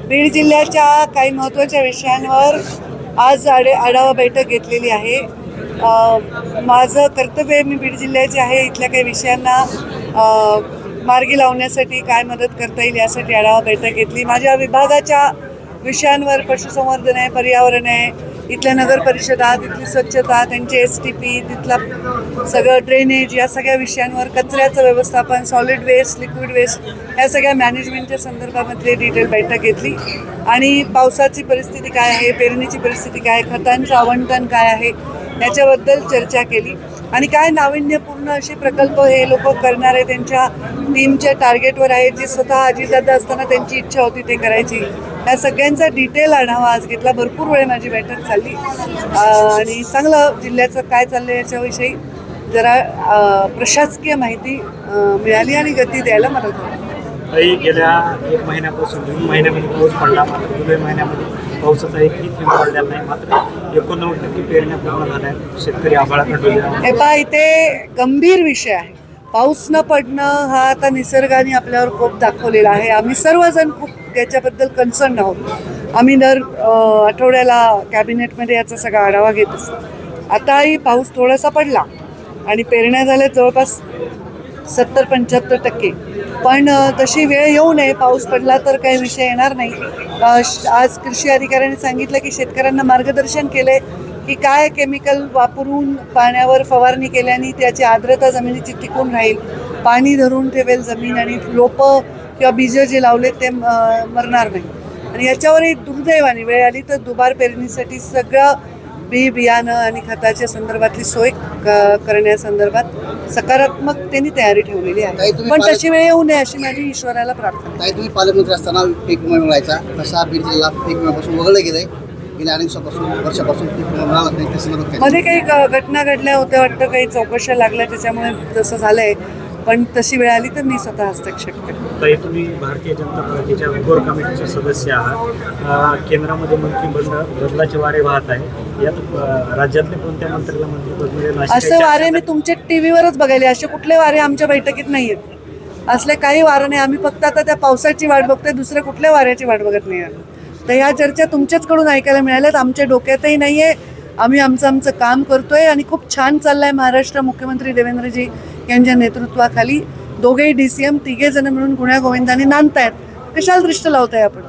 बीड जिल्ह्याच्या काही महत्त्वाच्या विषयांवर आज आढावा बैठक घेतलेली आहे। माझं कर्तव्य मी बीड जिल्ह्याचे आहे, इथल्या काही विषयांना मार्गी लावण्यासाठी काय मदत करता येईल यासाठी आढावा बैठक घेतली। माझ्या विभागाच्या विषयांवर पशुसंवर्धन आहे, पर्यावरण आहे, इथल्या नगर परिषदा, तिथली स्वच्छता, त्यांचे STP, तिथला सगळं ड्रेनेज, या सगळ्या विषयांवर, कचऱ्याचं व्यवस्थापन, सॉलिड वेस्ट, लिक्विड वेस्ट, ह्या सगळ्या मॅनेजमेंटच्या संदर्भामध्ये डिटेल बैठक घेतली। आणि पावसाची परिस्थिती काय आहे, पेरणीची परिस्थिती काय, खतांचं आवंटन काय आहे याच्याबद्दल चर्चा केली। आणि काय नाविन्यपूर्ण असे प्रकल्प हे लोक करणार आहे, त्यांच्या टीमच्या टार्गेटवर आहे, जे स्वतः अजितदादा असताना त्यांची इच्छा होती ते करायची, या सगळ्यांचा डिटेल आढावा आज घेतला। भरपूर वेळ माझी बैठक चालली आणि चांगलं जिल्ह्याचं काय चाललं याच्याविषयी जरा प्रशासकीय माहिती मिळाली आणि गती द्यायला मदत झाली। गेल्या 1 महिन्यापासून 2 महिन्यामध्ये पाऊस पडला, मात्र जुलै महिन्यामध्ये पावसाचा एकही थेंब पडलेला नाही, मात्र 89% पेरण्या पूर्ण झाल्या, शेतकरी आभाळाकडे हे पहा, इथे गंभीर विषय आहे। पाऊस न पडणं हा आता निसर्गाने आपल्यावर कोप दाखवलेला आहे। आम्ही सर्वजण खूप याच्याबद्दल कन्सर्न आहोत। आम्ही दर आठवड्याला कॅबिनेटमध्ये याचा सगळा आढावा घेत असतो। आताही पाऊस थोडासा पडला आणि पेरण्या झाल्या जवळपास 70-75%, पण तशी वेळ येऊ नये, पाऊस पडला तर काही विषय येणार नाही। आज कृषी अधिकाऱ्यांनी सांगितलं की शेतकऱ्यांना मार्गदर्शन केले की काय केमिकल वापरून पाण्यावर फवारणी केल्याने त्याची आर्द्रता जमिनीची टिकून राहील, पाणी धरून ठेवेल जमीन आणि रोपं किंवा बीज जे लावले ते मरणार नाही। आणि याच्यावरही दुर्दैवाने वेळ आली तर दुबार पेरणीसाठी सगळं बियाणं आणि खताच्या संदर्भातली सोय करण्यासंदर्भात सकारात्मकतेने तयारी ठेवलेली आहे, पण तशी वेळ येऊ नये अशी माझी ईश्वराला प्रार्थना आहे। तुम्ही पालकमंत्री असताना पीक विमा मिळायचा, तसा बीड जिल्हा पीक विम्यापासून वगळलं गेलंय। गेल्या अनेक वर्षापासून पीक विमा मिळाला नाही, त्यासंदर्भात मध्ये काही घटना घडल्या होत्या वाटतं, काही चौकशा लागल्या त्याच्यामुळे तसं झालंय, पण तशी वेळ आली तर मी स्वतः हस्तक्षेप करेन। तुम्ही भारतीय जनता पार्टीच्या कोर कमिटीचे सदस्य आहात, केंद्रामध्ये मंत्रिमंडळ बदलाचे वारे वाहत आहे, यात राज्यातले कोणत्या मंत्र्याला मंत्रिपद मिळेल असे वारे मी तुमच्या टीव्हीवरच बघायले, असे कुठले वारे आमच्या बैठकीत नाही आहेत। असले काही वारं नाही, आम्ही फक्त आता त्या पावसाची वाट बघतोय, दुसऱ्या कुठल्या वाऱ्याची वाट बघत नाही। तर ह्या चर्चा तुमच्याचकडून ऐकायला मिळाल्यात, आमच्या डोक्यातही नाही आहे। आम्ही आमचं काम करतोय आणि खूप छान चाललंय। महाराष्ट्र मुख्यमंत्री देवेंद्रजी यांच्या नेतृत्वाखाली दोघेही DCM तिघे जण मिळून गुण्यागोविंदाने नांदतायत, कशाला दृष्ट लावताय आपण।